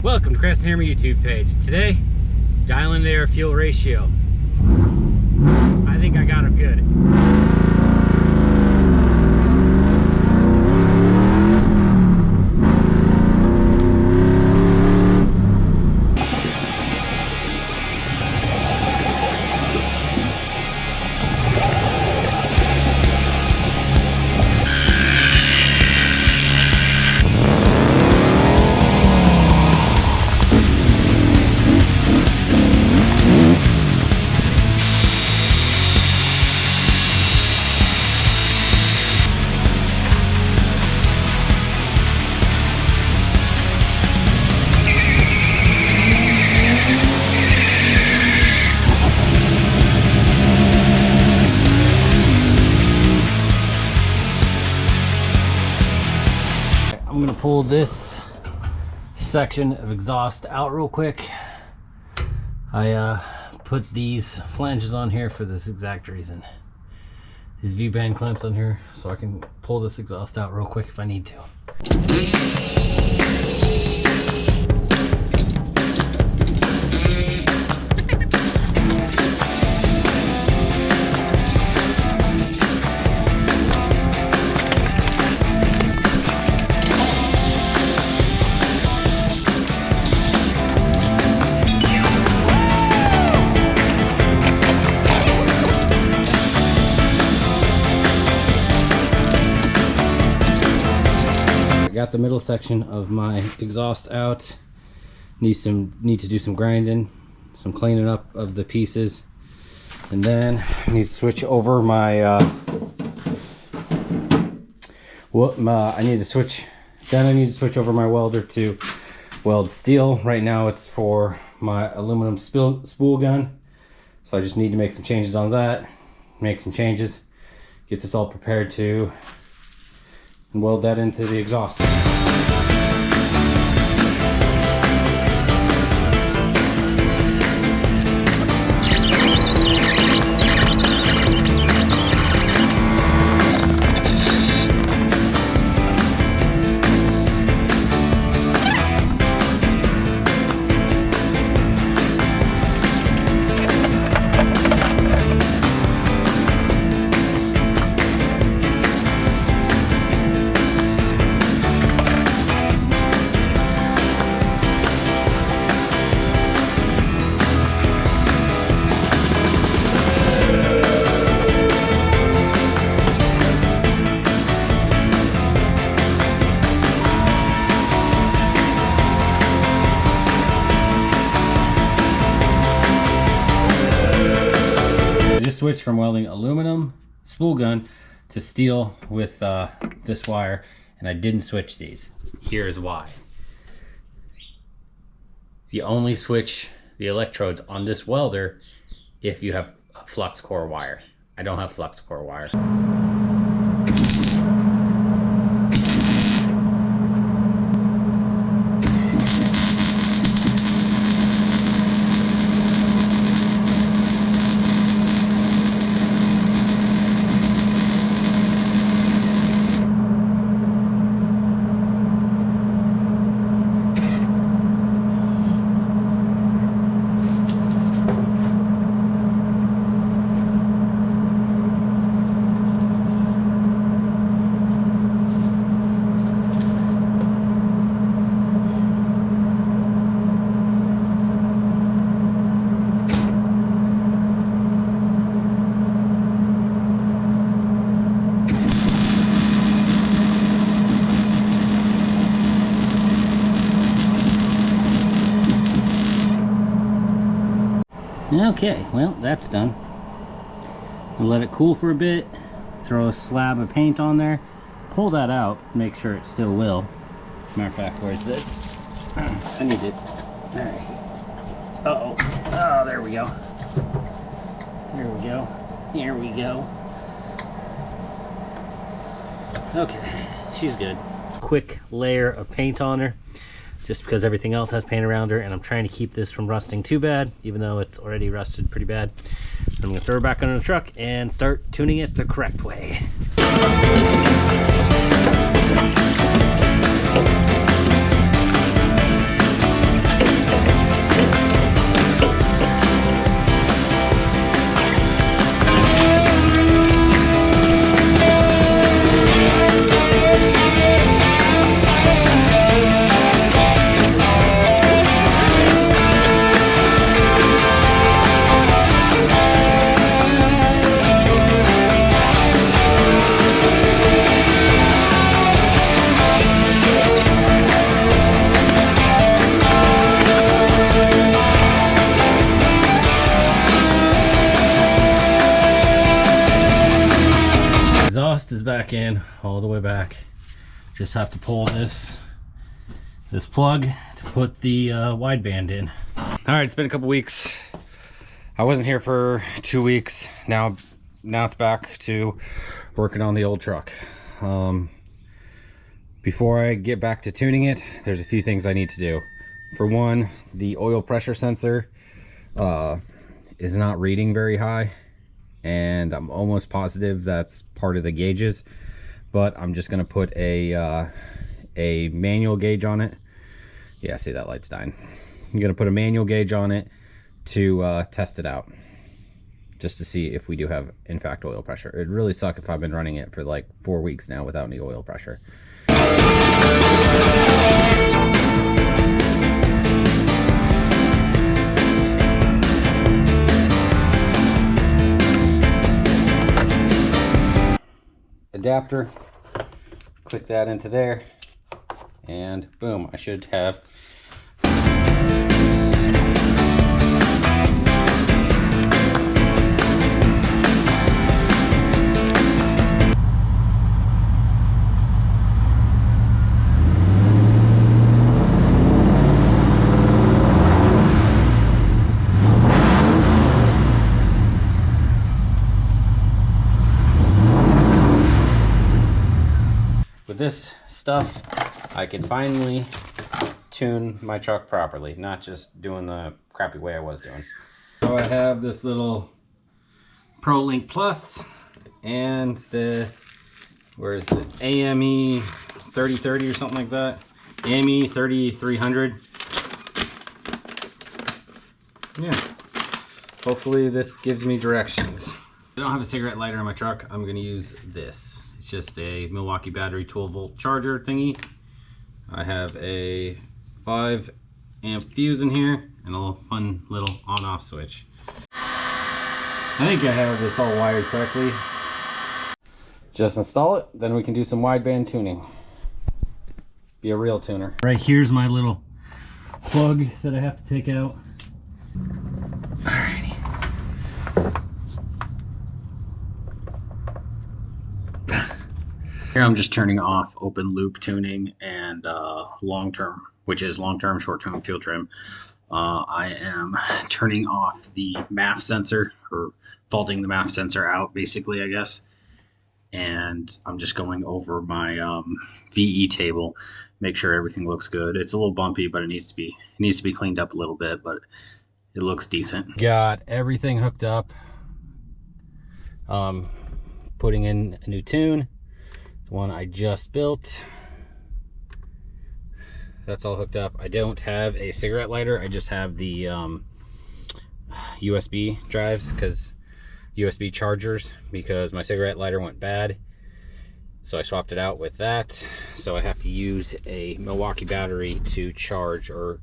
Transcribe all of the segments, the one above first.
Welcome to Crescent Hammer YouTube page. Today, dialing the air fuel ratio. I think I got it good. I'm gonna pull this section of exhaust out real quick. I put these flanges on here for this exact reason. These V-band clamps on here so I can pull this exhaust out real quick if I need to. Got the middle section of my exhaust out. Need to do some grinding, some cleaning up of the pieces, and then I need to switch over my I need to switch over my welder to weld steel. Right now it's for my aluminum spool gun, so I just need to make some changes on that, get this all prepared to and weld that into the exhaust. Switch from welding aluminum spool gun to steel with this wire, and I didn't switch these. Here's why. You only switch the electrodes on this welder if you have a flux core wire. I don't have flux core wire. Okay, well, that's done. I'll let it cool for a bit, throw a slab of paint on there, pull that out, make sure it still will. Matter of fact, where's this? I need it. Alright. Uh-oh. Oh, there we go. Here we go. Here we go. Okay, she's good. Quick layer of paint on her, just because everything else has paint around her, and I'm trying to keep this from rusting too bad, even though it's already rusted pretty bad. I'm gonna throw her back under the truck and start tuning it the correct way. back in, all the way back. Just have to pull this plug to put the wideband in. All right, it's been a couple weeks. I wasn't here for 2 weeks. Now it's back to working on the old truck. Before I get back to tuning it, there's a few things I need to do. For one, the oil pressure sensor is not reading very high, and I'm almost positive that's part of the gauges, but I'm just gonna put a manual gauge on it. Yeah, see, that light's dying. I'm gonna put a manual gauge on it to test it out, just to see if we do have, in fact, oil pressure. It'd really suck if I've been running it for like 4 weeks now without any oil pressure. Adapter, click that into there, and boom, I should have this stuff. I can finally tune my truck properly, not just doing the crappy way I was doing. So I have this little ProLink Plus and the, where is it, AME 3030 or something like that, AME 3300. Yeah, hopefully this gives me directions. I don't have a cigarette lighter in my truck. I'm gonna use this. It's just a Milwaukee battery 12-volt charger thingy. I have a 5-amp fuse in here and a fun little on-off switch. I think I have this all wired correctly. Just install it, then we can do some wideband tuning. Be a real tuner. Right here's my little plug that I have to take out. Alrighty. Here I'm just turning off open loop tuning and long-term, which is long-term, short-term field trim. I am turning off the MAF sensor, or faulting the MAF sensor out, basically, I guess. And I'm just going over my VE table, make sure everything looks good. It's a little bumpy, but it needs to be cleaned up a little bit, but it looks decent. Got everything hooked up. Putting in a new tune. One I just built. That's all hooked up. I don't have a cigarette lighter. I just have the USB drives, because USB chargers, because my cigarette lighter went bad. So I swapped it out with that. So I have to use a Milwaukee battery to charge or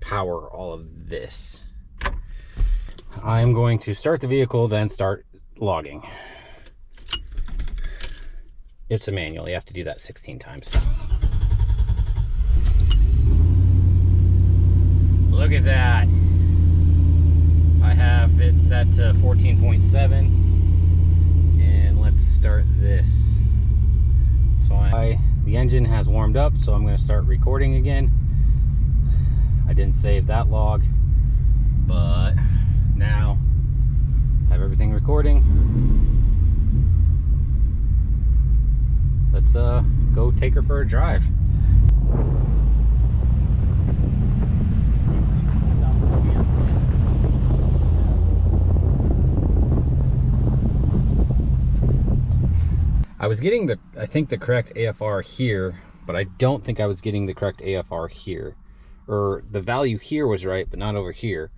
power all of this. I'm going to start the vehicle, then start logging. It's a manual, you have to do that 16 times. Look at that. I have it set to 14.7, and let's start this. So the engine has warmed up, so I'm gonna start recording again. I didn't save that log, but now I have everything recording. Let's go take her for a drive. I was getting I think the correct AFR here, but I don't think I was getting the correct AFR here. Or the value here was right, but not over here.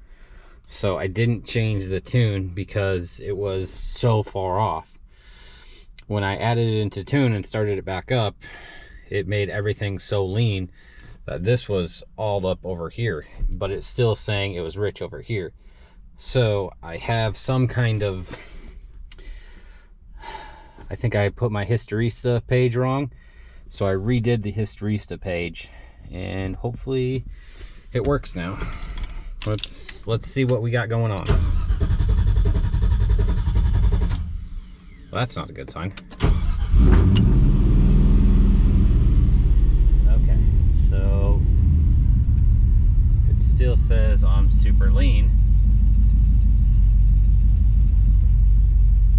So I didn't change the tune because it was so far off. When I added it into tune and started it back up, it made everything so lean that this was all up over here, but it's still saying it was rich over here. So I have some kind of, I think I put my Historista page wrong. So I redid the Historista page, and hopefully it works now. Let's see what we got going on. Well, that's not a good sign. still says I'm super lean.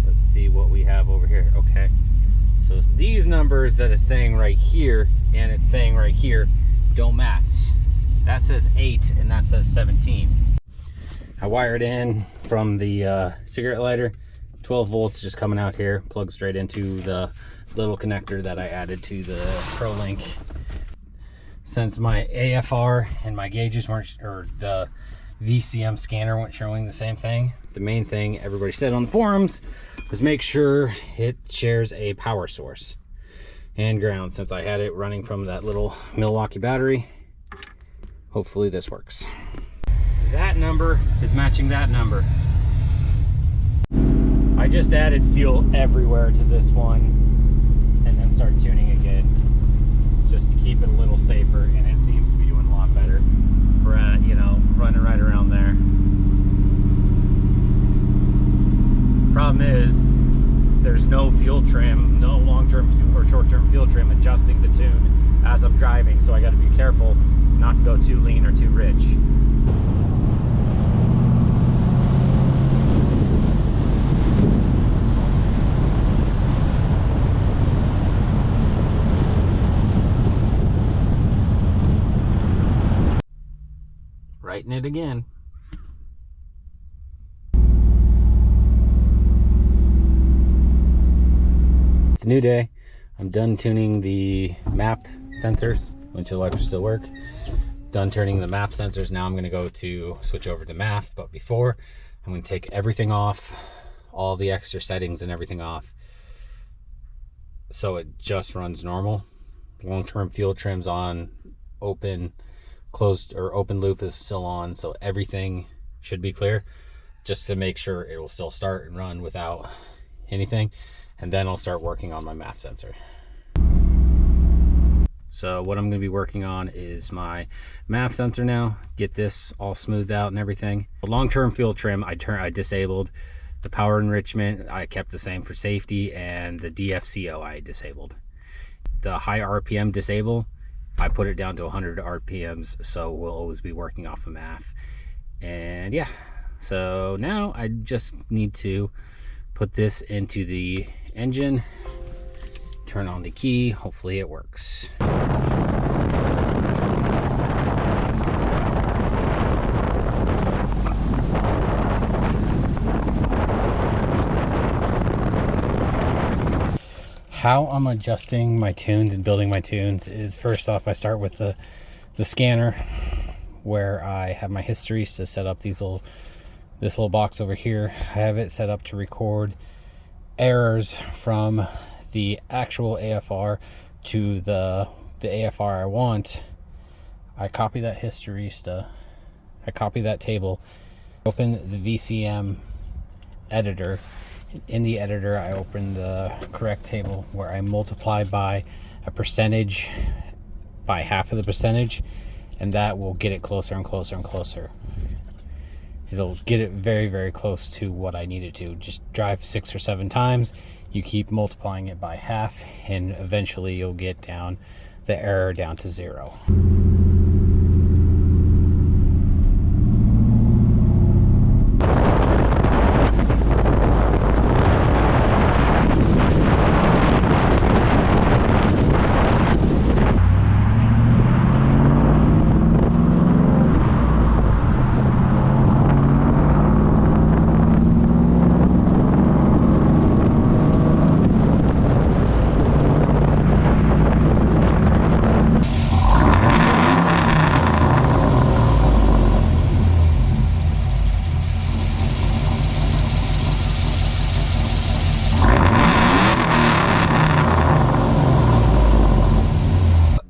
Let's see what we have over here. Okay, so these numbers that it's saying right here and it's saying right here don't match. That says 8 and that says 17. I wired in from the cigarette lighter, 12 volts just coming out here, plugged straight into the little connector that I added to the ProLink. Since my AFR and my gauges weren't, or the VCM scanner weren't showing the same thing, the main thing everybody said on the forums was make sure it shares a power source and ground. Since I had it running from that little Milwaukee battery, hopefully this works. That number is matching that number. I just added fuel everywhere to this one and then start tuning again just to keep it a little safer, and it seems to be doing a lot better. We're at, you know, running right around there. Problem is there's no fuel trim, no long-term or short-term fuel trim adjusting the tune as I'm driving, so I got to be careful not to go too lean or too rich. Writing it again. It's a new day. I'm done tuning the map sensors. Windshield wipers still work. Done turning the map sensors. Now I'm going to go to switch over to MAF, but before I'm going to take everything off, all the extra settings and everything off, so it just runs normal. Long-term fuel trim's on, closed or open loop is still on, so everything should be clear, just to make sure it will still start and run without anything. And then I'll start working on my MAP sensor. So what I'm going to be working on is my MAP sensor now, get this all smoothed out and everything. The long-term fuel trim I disabled. The power enrichment I kept the same for safety, and the DFCO I disabled. The high RPM disable, I put it down to 100 RPMs, so we'll always be working off of MAF. And yeah, so now I just need to put this into the engine, turn on the key, hopefully it works. How I'm adjusting my tunes and building my tunes is, first off, I start with the scanner, where I have my histories to set up this little box over here. I have it set up to record errors from the actual AFR to the AFR I want. I copy that I copy that table, open the VCM editor. In the editor, I open the correct table where I multiply by a percentage, by half of the percentage, and that will get it closer and closer and closer. It'll get it very, very close to what I need it to. Just drive 6 or 7 times, you keep multiplying it by half, and eventually you'll get down the error down to 0.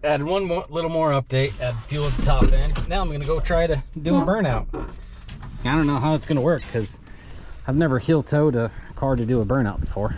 Add one little more update, add fuel at the top end. Now I'm gonna go try to do a burnout. I don't know how it's gonna work because I've never heel towed a car to do a burnout before.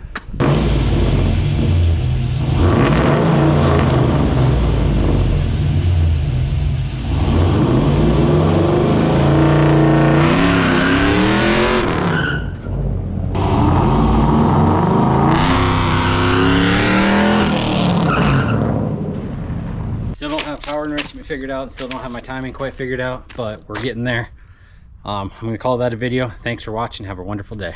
Still don't have power enrichment figured figured out. Still don't have my timing quite figured out, but we're getting there. I'm gonna call that a video. Thanks for watching. Have a wonderful day.